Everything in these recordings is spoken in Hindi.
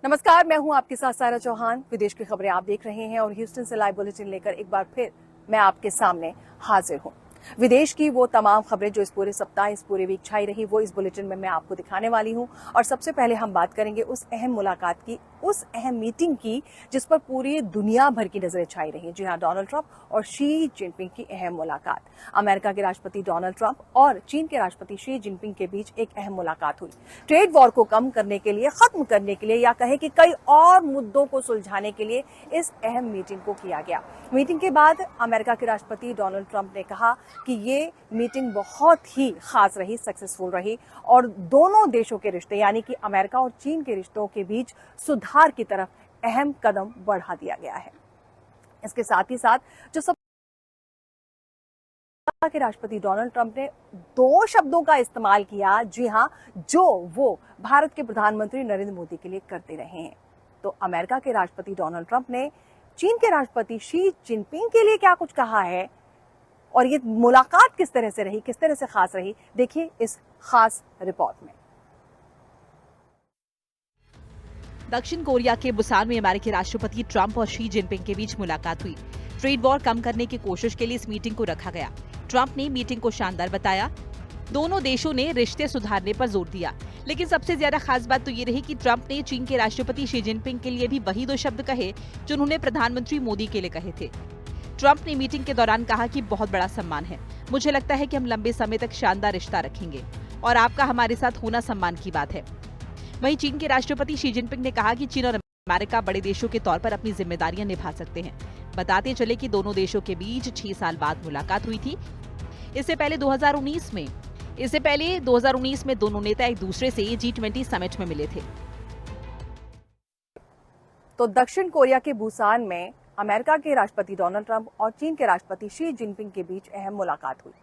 नमस्कार, मैं हूं आपके साथ सारा चौहान। विदेश की खबरें आप देख रहे हैं और ह्यूस्टन से लाइव बुलेटिन लेकर एक बार फिर मैं आपके सामने हाजिर हूं। विदेश की वो तमाम खबरें जो इस पूरे सप्ताह, इस पूरे वीक छाई रही, वो इस बुलेटिन में मैं आपको दिखाने वाली हूं। और सबसे पहले हम बात करेंगे उस अहम मुलाकात की, उस अहम मीटिंग की जिस पर पूरी दुनिया भर की नजरें छाई रही। जी हां, डोनाल्ड ट्रंप और शी जिनपिंग की अहम मुलाकात। अमेरिका के राष्ट्रपति डोनाल्ड ट्रंप और चीन के राष्ट्रपति शी जिनपिंग के बीच एक अहम मुलाकात हुई। ट्रेड वॉर को कम करने के लिए, खत्म करने के लिए, या कहे कि कई और मुद्दों को सुलझाने के लिए इस अहम मीटिंग को किया गया। मीटिंग के बाद अमेरिका के राष्ट्रपति डोनाल्ड ट्रंप ने कहा कि ये मीटिंग बहुत ही खास रही, सक्सेसफुल रही और दोनों देशों के रिश्ते यानी कि अमेरिका और चीन के रिश्तों के बीच सुधार की तरफ अहम कदम बढ़ा दिया गया है। इसके साथ ही साथ जो सब के राष्ट्रपति डोनाल्ड ट्रंप ने दो शब्दों का इस्तेमाल किया, जी हां, जो वो भारत के प्रधानमंत्री नरेंद्र मोदी के लिए करते रहे हैं। तो अमेरिका के राष्ट्रपति डोनाल्ड ट्रंप ने चीन के राष्ट्रपति शी जिनपिंग के लिए क्या कुछ कहा है और ये मुलाकात किस तरह से रही, किस तरह से खास रही, देखिए इस खास रिपोर्ट में। दक्षिण कोरिया के बुसान में अमेरिकी राष्ट्रपति ट्रंप और शी जिनपिंग के बीच मुलाकात हुई। ट्रेड वॉर कम करने की कोशिश के लिए इस मीटिंग को रखा गया। ट्रंप ने मीटिंग को शानदार बताया। दोनों देशों ने रिश्ते सुधारने पर जोर दिया, लेकिन सबसे ज्यादा खास बात तो ये रही कि ट्रंप ने चीन के राष्ट्रपति शी जिनपिंग के लिए भी वही दो शब्द कहे जो उन्होंने प्रधानमंत्री मोदी के लिए कहे थे। ट्रंप ने मीटिंग के दौरान कहा कि बहुत बड़ा सम्मान है, मुझे लगता है कि हम लंबे समय तक शानदार रिश्ता रखेंगे और आपका हमारे साथ होना सम्मान की बात है। वहीं चीन के राष्ट्रपति शी जिनपिंग ने कहा कि चीन और अमेरिका बड़े देशों के तौर पर अपनी जिम्मेदारियां निभा सकते हैं। बताते चले कि दोनों देशों के बीच 6 साल बाद मुलाकात हुई थी। इससे पहले 2019 में दोनों नेता एक दूसरे से G20 समिट में मिले थे। तो दक्षिण कोरिया के बुसान में अमेरिका के राष्ट्रपति डोनाल्ड ट्रंप और चीन के राष्ट्रपति शी जिनपिंग के बीच अहम मुलाकात हुई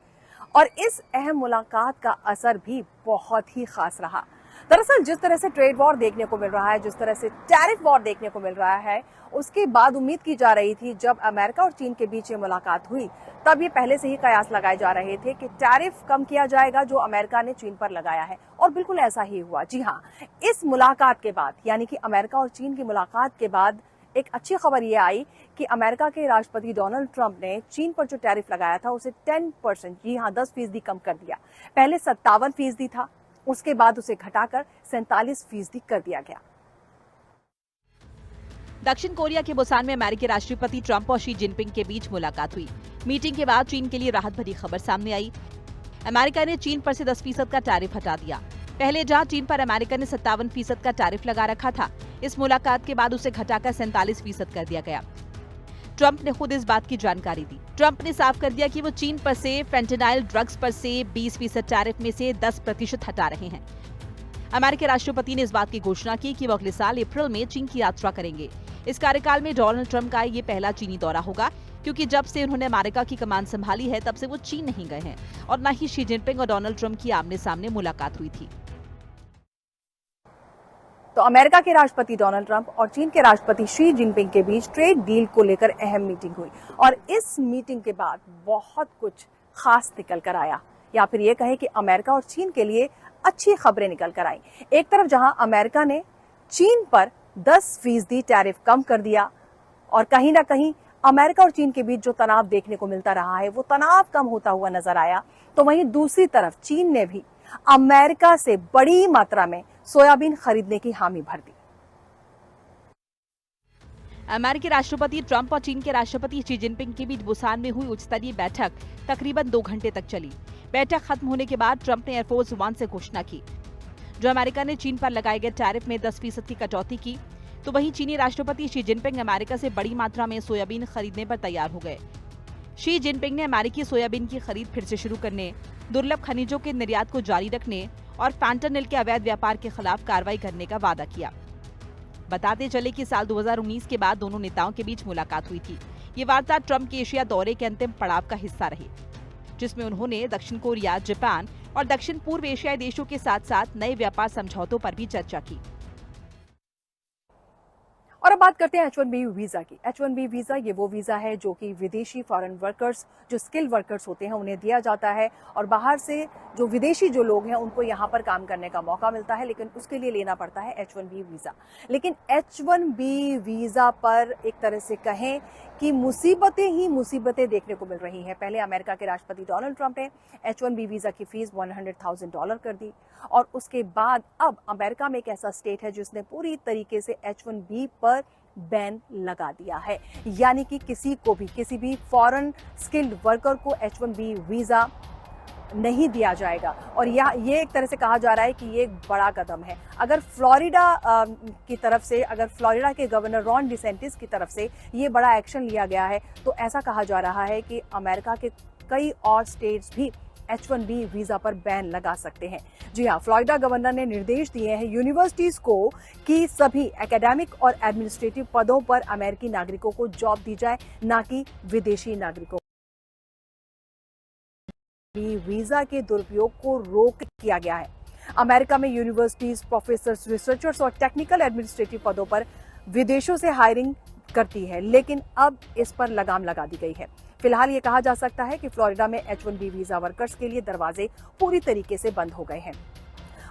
और इस अहम मुलाकात का असर भी बहुत ही खास रहा। दरअसल जिस तरह से ट्रेड वॉर देखने को मिल रहा है, जिस तरह से टैरिफ वॉर देखने को मिल रहा है, उसके बाद उम्मीद की जा रही थी जब अमेरिका और चीन के बीच ये मुलाकात हुई, तब ये पहले से ही कयास लगाए जा रहे थे कि टैरिफ कम किया जाएगा जो अमेरिका ने चीन पर लगाया है, और बिल्कुल ऐसा ही हुआ। जी हाँ, इस मुलाकात के बाद यानी कि अमेरिका और चीन की मुलाकात के बाद एक अच्छी खबर ये आई कि अमेरिका के राष्ट्रपति डोनाल्ड ट्रंप ने चीन पर जो टैरिफ लगाया था उसे 10%, जी हाँ 10% कम कर दिया। पहले 57% था, उसके बाद उसे घटाकर 47% कर दिया गया। दक्षिण कोरिया के बुसान में अमेरिकी राष्ट्रपति ट्रंप और शी जिनपिंग के बीच मुलाकात हुई। मीटिंग के बाद चीन के लिए राहत भरी खबर सामने आई। अमेरिका ने चीन पर से 10% का टैरिफ हटा दिया। पहले जहां चीन पर अमेरिका ने 57% का टैरिफ लगा रखा था, इस मुलाकात के बाद उसे घटाकर 47% कर दिया गया। ट्रंप ने खुद इस बात की जानकारी दी। ट्रंप ने साफ कर दिया कि वो चीन पर से फेंटेनाइल ड्रग्स पर से 20% टैरिफ में से 10% हटा रहे हैं। अमेरिकी राष्ट्रपति ने इस बात की घोषणा की कि वो अगले साल अप्रैल में चीन की यात्रा करेंगे। इस कार्यकाल में डोनाल्ड ट्रंप का ये पहला चीनी दौरा होगा, क्योंकि जब से उन्होंने अमेरिका की कमान संभाली है तब से वो चीन नहीं गए हैं और न ही शी जिनपिंग और डोनाल्ड ट्रंप की आमने सामने मुलाकात हुई थी। तो अमेरिका के राष्ट्रपति डोनाल्ड ट्रंप और चीन के राष्ट्रपति शी जिनपिंग के बीच ट्रेड डील को लेकर अहम मीटिंग हुई और इस मीटिंग के बाद बहुत कुछ खास निकल कर आया, या फिर ये कहे कि अमेरिका और चीन के लिए अच्छी खबरें निकल कर आई। एक तरफ जहां अमेरिका ने चीन पर 10% टैरिफ कम कर दिया और कहीं ना कहीं अमेरिका और चीन के बीच जो तनाव देखने को मिलता रहा है वो तनाव कम होता हुआ नजर आया, तो वहीं दूसरी तरफ चीन ने भी अमेरिका से बड़ी मात्रा में सोयाबीन खरीदने की हामी भर दी। अमेरिकी राष्ट्रपति ट्रंप और चीन के राष्ट्रपति शी जिनपिंग के बीच बुसान में हुई उच्च स्तरीय बैठक तकरीबन 2 घंटे तक चली। बैठक खत्म होने के बाद ट्रंप ने एयरफोर्स 1 से घोषणा की, जो अमेरिका ने चीन पर लगाए गए टैरिफ में 10% की कटौती की, तो वहीं चीनी राष्ट्रपति शी जिनपिंग अमेरिका से बड़ी मात्रा में सोयाबीन खरीदने पर तैयार हो गए। शी जिनपिंग ने अमेरिकी सोयाबीन की खरीद फिर से शुरू करने, दुर्लभ खनिजों के निर्यात को जारी रखने और फैंटानिल के अवैध व्यापार के खिलाफ कार्रवाई करने का वादा किया। बताते चले कि साल 2019 के बाद दोनों नेताओं के बीच मुलाकात हुई थी। ये वार्ता ट्रंप के एशिया दौरे के अंतिम पड़ाव का हिस्सा रही, जिसमें उन्होंने दक्षिण कोरिया, जापान और दक्षिण पूर्व एशियाई देशों के साथ साथ नए व्यापार समझौतों पर भी चर्चा की। और अब बात करते हैं H1B वीजा की। H1B वीजा ये वो वीजा है जो कि विदेशी फॉरेन वर्कर्स, जो स्किल्ड वर्कर्स होते हैं, उन्हें दिया जाता है और बाहर से जो विदेशी जो लोग हैं उनको यहाँ पर काम करने का मौका मिलता है, लेकिन उसके लिए लेना पड़ता है H1B वीजा। लेकिन H1B वीजा पर एक तरह से कहें कि मुसीबतें ही मुसीबतें देखने को मिल रही हैं। पहले अमेरिका के राष्ट्रपति डोनाल्ड ट्रंप ने H1B वीजा की फीस $100,000 कर दी और उसके बाद अब अमेरिका में एक ऐसा स्टेट है जिसने पूरी तरीके से H1B पर बैन लगा दिया है, यानी कि किसी भी फॉरेन स्किल्ड वर्कर को H1B वीजा नहीं दिया जाएगा। और ये एक तरह से कहा जा रहा है कि ये एक बड़ा कदम है। अगर फ्लोरिडा की तरफ से, अगर फ्लोरिडा के गवर्नर रॉन डिसेंटिस की तरफ से ये बड़ा एक्शन लिया गया है तो ऐसा कहा जा रहा है कि अमेरिका के कई और स्टेट्स भी H1B वीजा पर बैन लगा सकते हैं। जी हाँ, फ्लोरिडा गवर्नर ने निर्देश दिए हैं यूनिवर्सिटीज को कि सभी एकेडमिक और एडमिनिस्ट्रेटिव पदों पर अमेरिकी नागरिकों को जॉब दी जाए, ना कि विदेशी नागरिकों। वीजा के दुरुपयोग को रोक किया गया है। अमेरिका में यूनिवर्सिटीज, प्रोफेसर्स, रिसर्चर्स और टेक्निकल एडमिनिस्ट्रेटिव पदों पर विदेशों से हायरिंग करती है, लेकिन अब इस पर लगाम लगा दी गई है। फिलहाल ये कहा जा सकता है कि फ्लोरिडा में H1B वीजा वर्कर्स के लिए दरवाजे पूरी तरीके से बंद हो गए हैं।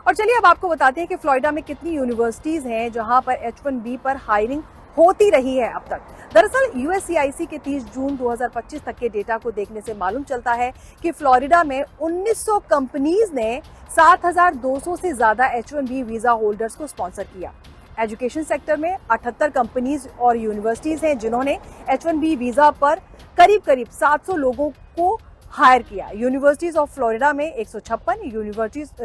और चलिए अब आपको बताते हैं कि फ्लोरिडा में कितनी यूनिवर्सिटीज हैं जहां पर H1B पर हायरिंग होती रही है अब तक। दरअसल USCIS के 30 जून 2025 तक के डेटा को देखने से मालूम चलता है कि फ्लोरिडा में 1900 कंपनीज ने 7200 से ज्यादा H1B वीजा होल्डर्स को स्पॉन्सर किया। एजुकेशन सेक्टर में 78 कंपनीज और यूनिवर्सिटीज हैं जिन्होंने H1B वीजा पर करीब 700 लोगों को हायर किया। यूनिवर्सिटीज ऑफ फ्लोरिडा में 156,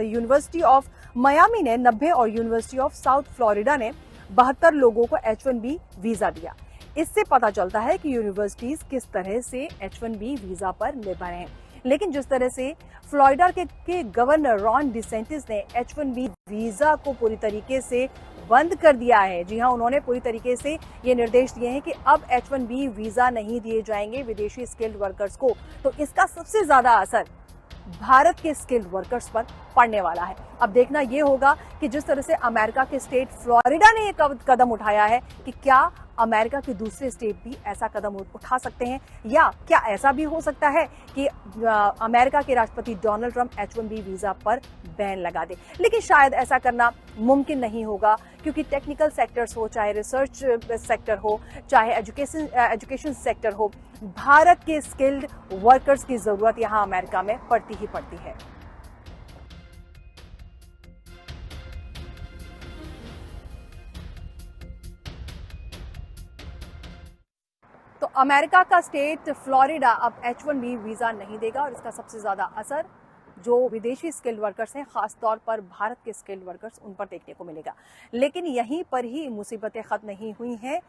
यूनिवर्सिटी ऑफ मियामी ने 90 और यूनिवर्सिटी ऑफ साउथ फ्लोरिडा ने 72 लोगों को H1B वीजा दिया। इससे पता चलता है कि यूनिवर्सिटीज किस तरह से H1B वीजा पर निर्भर हैं। लेकिन जिस तरह से फ्लोरिडा के गवर्नर रॉन डिसेंटिस ने H1B वीजा को पूरी तरीके से बंद कर दिया है, जी हां, उन्होंने पूरी तरीके से ये निर्देश दिए हैं कि अब H1B वीजा नहीं दिए जाएंगे विदेशी स्किल्ड वर्कर्स को, तो इसका सबसे ज्यादा असर भारत के स्किल्ड वर्कर्स पर पड़ने वाला है। अब देखना यह होगा कि जिस तरह से अमेरिका के स्टेट फ्लोरिडा ने एक कदम उठाया है कि क्या अमेरिका के दूसरे स्टेट भी ऐसा कदम उठा सकते हैं, या क्या ऐसा भी हो सकता है कि अमेरिका के राष्ट्रपति डोनाल्ड ट्रंप H1B वीजा पर बैन लगा दे। लेकिन शायद ऐसा करना मुमकिन नहीं होगा, क्योंकि टेक्निकल सेक्टर्स हो, चाहे रिसर्च सेक्टर हो, चाहे एजुकेशन सेक्टर हो, भारत के स्किल्ड वर्कर्स की जरूरत यहां अमेरिका में पड़ती ही पड़ती है। तो अमेरिका का स्टेट फ्लोरिडा अब H1B वीजा नहीं देगा और इसका सबसे ज्यादा असर जो विदेशी स्किल्ड वर्कर्स हैं, खास तौर पर भारत के स्किल्ड वर्कर्स, उन पर देखने को मिलेगा। लेकिन यहीं पर ही मुसीबतें खत्म नहीं हुई हैं।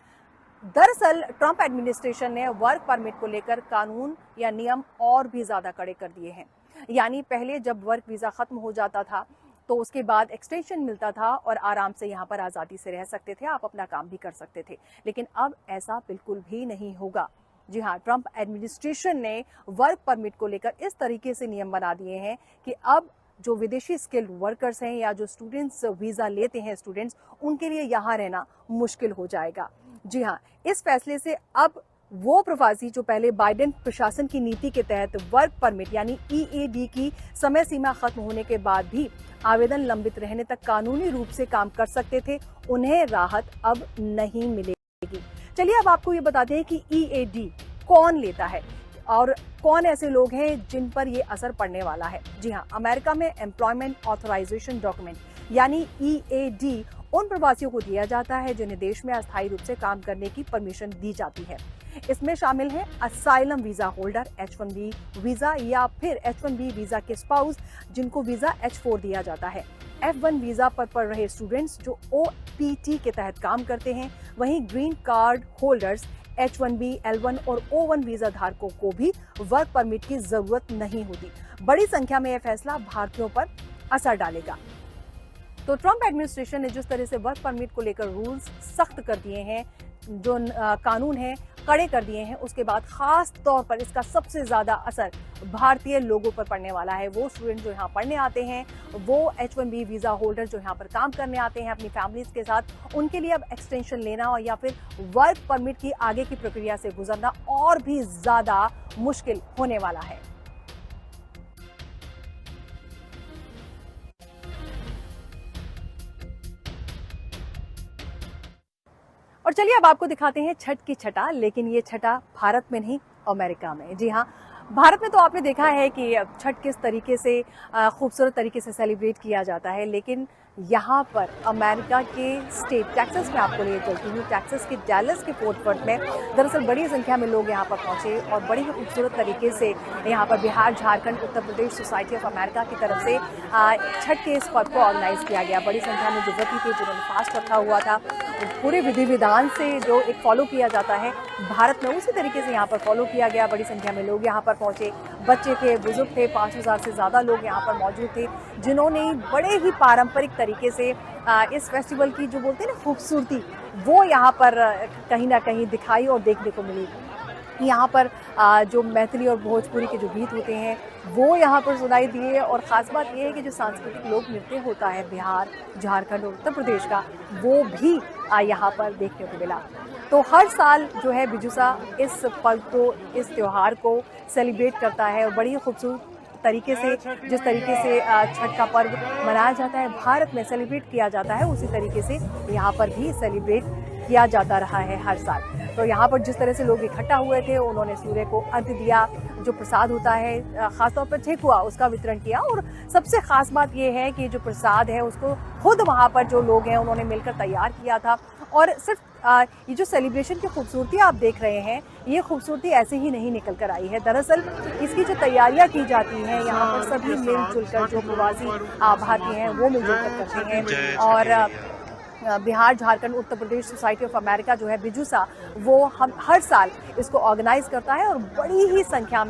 दरअसल ट्रंप एडमिनिस्ट्रेशन ने वर्क परमिट को लेकर कानून या नियम और भी ज्यादा कड़े कर दिए हैं। यानी पहले जब वर्क वीजा खत्म हो जाता था तो उसके बाद एक्सटेंशन मिलता था और आराम से यहाँ पर आज़ादी से रह सकते थे, आप अपना काम भी कर सकते थे। लेकिन अब ऐसा बिल्कुल भी नहीं होगा। जी हाँ, ट्रंप एडमिनिस्ट्रेशन ने वर्क परमिट को लेकर इस तरीके से नियम बना दिए हैं कि अब जो विदेशी स्किल्ड वर्कर्स हैं या जो स्टूडेंट्स वीजा लेते हैं स्टूडेंट्स, उनके लिए यहाँ रहना मुश्किल हो जाएगा। जी हाँ, इस फैसले से अब वो प्रवासी जो पहले बाइडेन प्रशासन की नीति के तहत वर्क परमिट यानी EAD की समय सीमा खत्म होने के बाद भी आवेदन लंबित रहने तक कानूनी रूप से काम कर सकते थे, उन्हें राहत अब नहीं मिलेगी। चलिए अब आपको ये बताते हैं कि EAD कौन लेता है और कौन ऐसे लोग हैं जिन पर ये असर पड़ने वाला है। जी हाँ, अमेरिका में एम्प्लॉयमेंट ऑथराइजेशन डॉक्यूमेंट यानी EAD उन प्रवासियों को दिया जाता है जिन्हें देश में अस्थायी रूप से काम करने की परमिशन दी जाती है। इसमें शामिल है asylum visa holder, H1B visa या फिर H1B वीजा के स्पाउस जिनको वीजा H4 दिया जाता है, F1 वीजा पर पढ़ रहे स्टूडेंट्स जो OPT के तहत काम करते हैं, वहीं green card holders, H1B, L1 और O1 वीजा धारकों को भी वर्क परमिट की जरूरत नहीं होती। बड़ी संख्या में यह फैसला भारतीयों पर असर डालेगा। तो ट्रंप एडमिनिस्ट्रेशन ने जिस तरह से वर्क परमिट को लेकर रूल्स सख्त कर दिए हैं, जो कानून है कड़े कर दिए हैं, उसके बाद खास तौर पर इसका सबसे ज़्यादा असर भारतीय लोगों पर पड़ने वाला है। वो स्टूडेंट जो यहाँ पढ़ने आते हैं, वो H1B वीज़ा होल्डर जो यहाँ पर काम करने आते हैं अपनी फैमिलीज़ के साथ, उनके लिए अब एक्सटेंशन लेना और या फिर वर्क परमिट की आगे की प्रक्रिया से गुजरना और भी ज़्यादा मुश्किल होने वाला है। और चलिए अब आपको दिखाते हैं छठ की छटा, लेकिन ये छटा भारत में नहीं, अमेरिका में। जी हाँ, भारत में तो आपने देखा है कि छठ किस तरीके से खूबसूरत तरीके से सेलिब्रेट किया जाता है, लेकिन यहाँ पर अमेरिका के स्टेट टेक्सास में आपको ले चलती हूँ। टेक्सास के डैलस के फोर्ट वर्थ में दरअसल बड़ी संख्या में लोग यहाँ पर पहुँचे और बड़ी ही खूबसूरत तरीके से यहाँ पर Bihar, Jharkhand, Uttar Pradesh society of America की तरफ से छठ के इस पर्व को ऑर्गेनाइज किया गया। बड़ी संख्या में जो व्रती थे, जिन्होंने फास्ट रखा हुआ था, पूरे विधि विधान से जो एक फॉलो किया जाता है भारत में, उसी तरीके से यहाँ पर फॉलो किया गया। बड़ी संख्या में लोग यहाँ पर पहुँचे, बच्चे थे, बुजुर्ग थे, 5000 से ज़्यादा लोग यहाँ पर मौजूद थे, जिन्होंने बड़े ही पारंपरिक तरीके से इस फेस्टिवल की जो बोलते हैं ना खूबसूरती, वो यहाँ पर कहीं ना कहीं दिखाई और देखने को मिली। यहाँ पर जो मैथिली और भोजपुरी के जो गीत होते हैं वो यहाँ पर सुनाई दिए और ख़ास बात ये है कि जो सांस्कृतिक लोक नृत्य होता है बिहार, झारखंड और उत्तर प्रदेश का, वो भी यहाँ पर देखने को मिला। तो हर साल जो है बिजुसा इस पर्व को, इस त्यौहार को सेलिब्रेट करता है और बड़ी खूबसूरत तरीके से, जिस तरीके से छठ का पर्व मनाया जाता है, भारत में सेलिब्रेट किया जाता है, उसी तरीके से यहाँ पर भी सेलिब्रेट किया जाता रहा है हर साल। तो यहाँ पर जिस तरह से लोग इकट्ठा हुए थे, उन्होंने सूर्य को अर्घ्य दिया, जो प्रसाद होता है खासतौर पर ठेकुआ, उसका वितरण किया। और सबसे खास बात ये है कि जो प्रसाद है उसको खुद वहाँ पर जो लोग हैं उन्होंने मिलकर तैयार किया था। और सिर्फ ये जो सेलिब्रेशन की खूबसूरती आप देख रहे हैं, ये खूबसूरती ऐसे ही नहीं निकल कर आई है। दरअसल इसकी जो तैयारियां की जाती हैं, यहाँ पर सभी मिलजुल कर, जो प्रवासी भारतीय हैं वो मिलजुल कर करते हैं। और Bihar, Jharkhand, Uttar Pradesh society of America जो है बिजुसा, वो हम हर साल इसको ऑर्गेनाइज करता है और बड़ी संख्या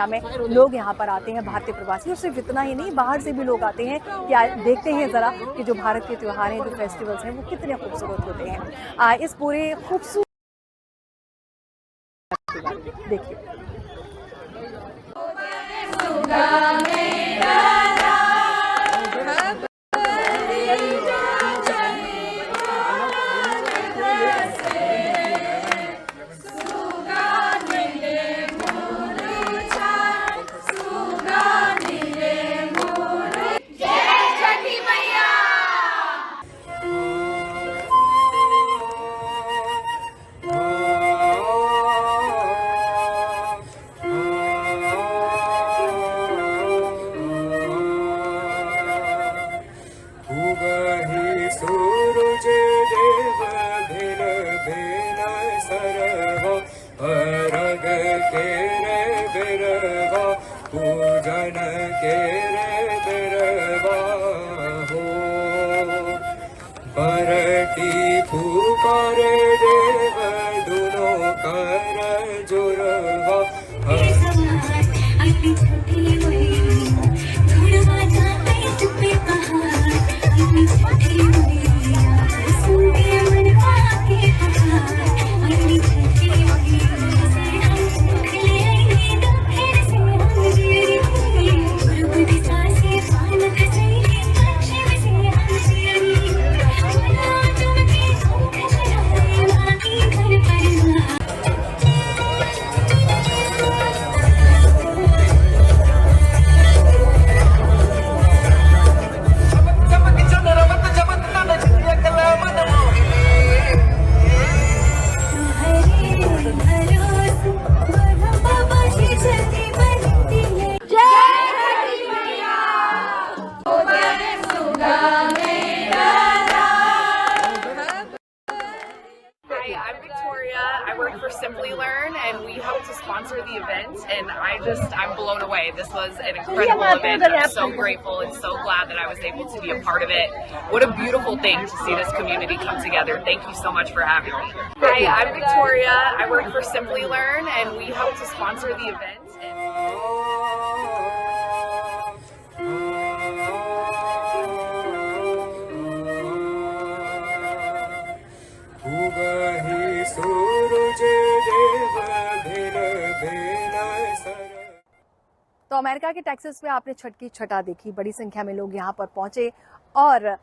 में लोग यहाँ पर आते हैं, भारतीय प्रवासी। और सिर्फ इतना ही नहीं, बाहर से भी लोग आते हैं। क्या देखते हैं ज़रा कि जो भारत के त्यौहार हैं, जो फेस्टिवल्स हैं, वो कितने खूबसूरत होते हैं। इस पूरे खूबसूरत देखिए। पूजन के रे बिरवा हो, बरटी फूकारे देव दुनो कर जुरवा। Simply Learn, and we helped to sponsor the event, and I'm blown away. This was an incredible event. I'm so grateful and so glad that I was able to be a part of it. What a beautiful thing to see this community come together. Thank you so much for having me. Hi, I'm Victoria. I work for Simply Learn, and we helped to sponsor the event. And तो अमेरिका के टेक्सास में आपने छठ की छटा देखी, बड़ी संख्या में लोग यहाँ पर पहुंचे और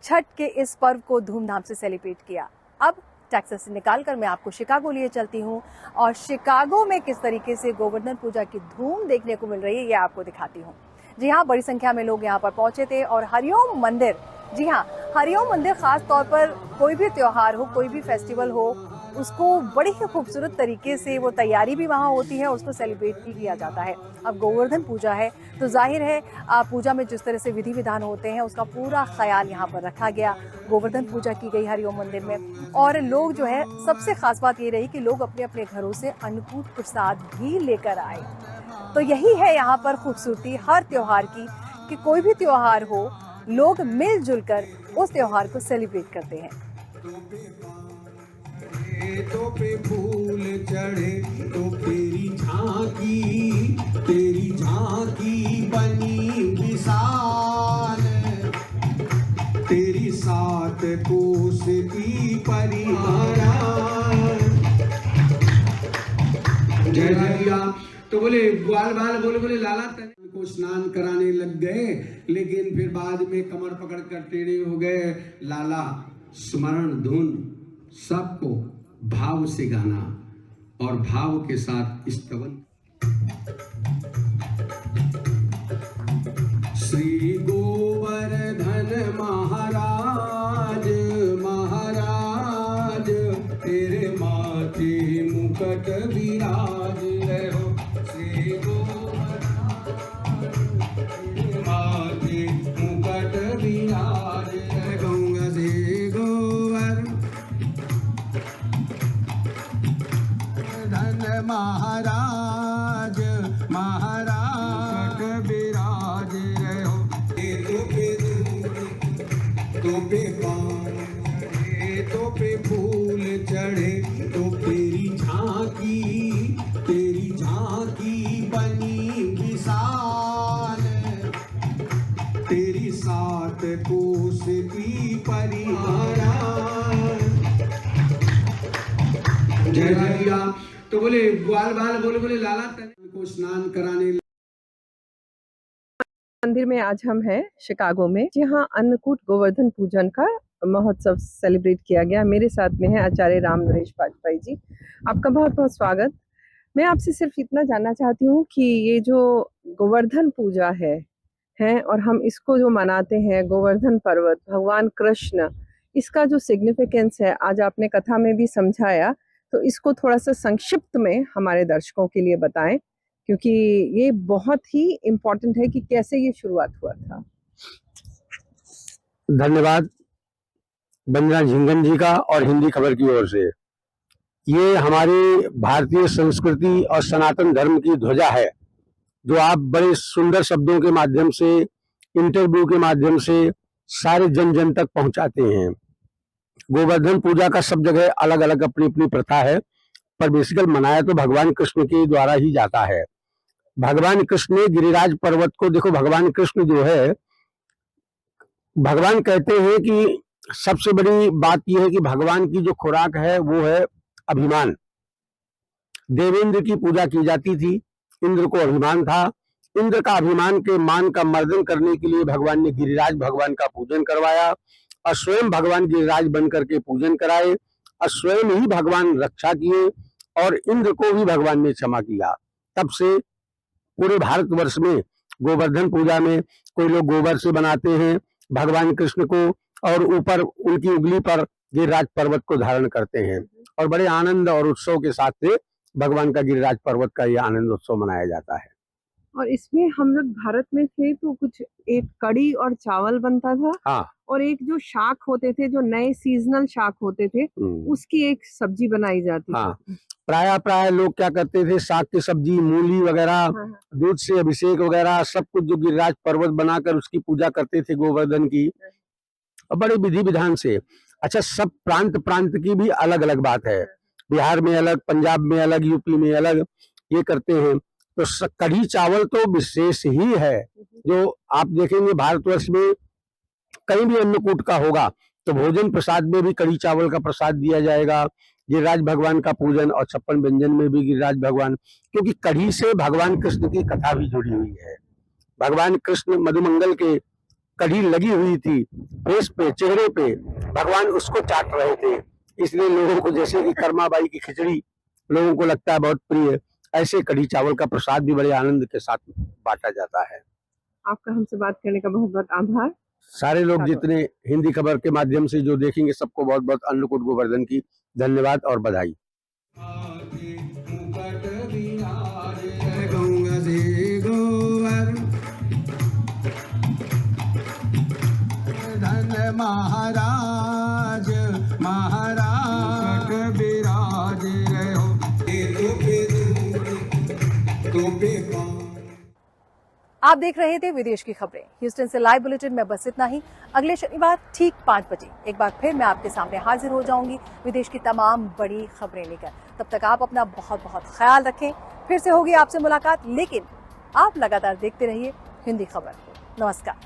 छठ के इस पर्व को धूमधाम से सेलिब्रेट किया। अब टेक्सास से निकालकर मैं आपको शिकागो लिए चलती हूँ और शिकागो में किस तरीके से गोवर्धन पूजा की धूम देखने को मिल रही है ये आपको दिखाती हूँ। जी हाँ, बड़ी संख्या में लोग यहाँ पर पहुंचे थे और हरिओम मंदिर, जी हाँ, हरिओम मंदिर खास तौर पर कोई भी त्योहार हो, कोई भी फेस्टिवल हो, उसको बड़ी ही खूबसूरत तरीके से वो तैयारी भी वहाँ होती है और उसको सेलिब्रेट भी किया जाता है। अब गोवर्धन पूजा है तो जाहिर है पूजा में जिस तरह से विधि विधान होते हैं उसका पूरा ख्याल यहाँ पर रखा गया। गोवर्धन पूजा की गई हरिओम मंदिर में और लोग जो है, सबसे खास बात ये रही कि लोग अपने अपने घरों से अन्नकूट प्रसाद भी लेकर आए। तो यही है यहाँ पर खूबसूरती हर त्योहार की कि कोई भी त्योहार हो, लोग मिलजुल कर उस त्योहार को सेलिब्रेट करते हैं। तो पे फूल चढ़े तो तेरी झांकी बनी विशाल, तेरी सात कोस की परिहारा। जय जय। तो बोले ग्वाल बाल बोले लाला तने को स्नान कराने लग गए, लेकिन फिर बाद में कमर पकड़ कर टेढ़े हो गए। लाला स्मरण धुन सबको भाव से गाना और भाव के साथ स्तवन। श्री गोवर्धन महाराज महाराज, तेरे माथे मुकुट विराज रहो। श्री गोवर्धन तेरे माथे मुकुट विराज रहूंगा। श्री गोवर्धन महाराज महाराज विराज रहो। तो पे फूल चढ़े तो तेरी झांकी बनी विशाल, तेरी सात कोस की परिहारा। जय जय। तो बोले ग्वाल बाल बोले लाला तने को स्नान कराने। मंदिर में आज हम हैं शिकागो में, जहाँ अन्नकूट गोवर्धन पूजन का महोत्सव सेलिब्रेट किया गया। मेरे साथ में है आचार्य राम नरेश वाजपेयी जी। आपका बहुत बहुत स्वागत। मैं आपसे सिर्फ इतना जानना चाहती हूँ कि ये जो गोवर्धन पूजा है और हम इसको जो मनाते हैं, गोवर्धन पर्वत, भगवान कृष्ण, इसका जो सिग्निफिकेंस है आज आपने कथा में भी समझाया, तो इसको थोड़ा सा संक्षिप्त में हमारे दर्शकों के लिए बताएं, क्योंकि ये बहुत ही इम्पोर्टेंट है कि कैसे ये शुरुआत हुआ था। धन्यवाद बंदना झिंगन जी का और हिंदी खबर की ओर से। ये हमारी भारतीय संस्कृति और सनातन धर्म की ध्वजा है, जो आप बड़े सुंदर शब्दों के माध्यम से, इंटरव्यू के माध्यम से सारे जन जन तक पहुंचाते हैं। गोवर्धन पूजा का सब जगह अलग अलग अपनी अपनी प्रथा है, पर बेसिकल मनाया तो भगवान कृष्ण के द्वारा ही जाता है। भगवान कृष्ण ने गिरिराज पर्वत को, देखो भगवान कृष्ण जो है, भगवान कहते हैं कि सबसे बड़ी बात यह है कि भगवान की जो खुराक है वो है अभिमान। देवेंद्र की पूजा की जाती थी, इंद्र को अभिमान था। इंद्र का अभिमान के मान का मर्दन करने के लिए भगवान ने गिरिराज भगवान का पूजन करवाया और स्वयं भगवान गिरिराज बनकर के पूजन कराए और स्वयं ही भगवान रक्षा किए और इंद्र को भी भगवान ने क्षमा किया। तब से पूरे भारतवर्ष में गोवर्धन पूजा में कोई लोग गोबर से बनाते हैं भगवान कृष्ण को और ऊपर उनकी उंगली पर गिरिराज पर्वत को धारण करते हैं और बड़े आनंद और उत्सव के साथ से भगवान का गिरिराज पर्वत का यह आनंद उत्सव मनाया जाता है। और इसमें हम लोग भारत में थे तो कुछ एक कड़ी और चावल बनता था। हाँ। और एक जो शाक होते थे, जो नए सीजनल शाक होते थे, उसकी एक सब्जी बनाई जाती हाँ। थी। प्राय लोग क्या करते थे, साग की सब्जी, मूली वगैरह, हाँ। दूध से अभिषेक वगैरह सब कुछ जो गिरिराज पर्वत बनाकर उसकी पूजा करते थे गोवर्धन की, और बड़े विधि विधान से। अच्छा, सब प्रांत की भी अलग अलग बात है। बिहार में अलग, पंजाब में अलग, यूपी में अलग ये करते हैं। तो कढ़ी चावल तो विशेष ही है, जो आप देखेंगे भारतवर्ष में कहीं भी अन्नकूट का होगा तो भोजन प्रसाद में भी कढ़ी चावल का प्रसाद दिया जाएगा। गिरिराज भगवान का पूजन और 56 व्यंजन में भी गिरिराज भगवान, क्योंकि कढ़ी से भगवान कृष्ण की कथा भी जुड़ी हुई है। भगवान कृष्ण मधुमंगल के कढ़ी लगी हुई थी फेस पे, चेहरे पे, भगवान उसको चाट रहे थे, इसलिए लोगों को, जैसे कि कर्माबाई की खिचड़ी लोगों को लगता है बहुत प्रिय, ऐसे कढ़ी चावल का प्रसाद भी बड़े आनंद के साथ बांटा जाता है। आपका हमसे बात करने का बहुत बहुत आभार। सारे लोग जितने हिंदी खबर के माध्यम से जो देखेंगे, सबको बहुत बहुत अन्नकूट गोवर्धन की धन्यवाद और बधाई। धन महाराज महाराज विराज रहो आप देख रहे थे विदेश की खबरें। ह्यूस्टन से लाइव बुलेटिन में बस इतना ही। अगले शनिवार ठीक 5 बजे एक बार फिर मैं आपके सामने हाजिर हो जाऊंगी विदेश की तमाम बड़ी खबरें लेकर। तब तक आप अपना बहुत बहुत ख्याल रखें। फिर से होगी आपसे मुलाकात, लेकिन आप लगातार देखते रहिए हिंदी खबर। नमस्कार।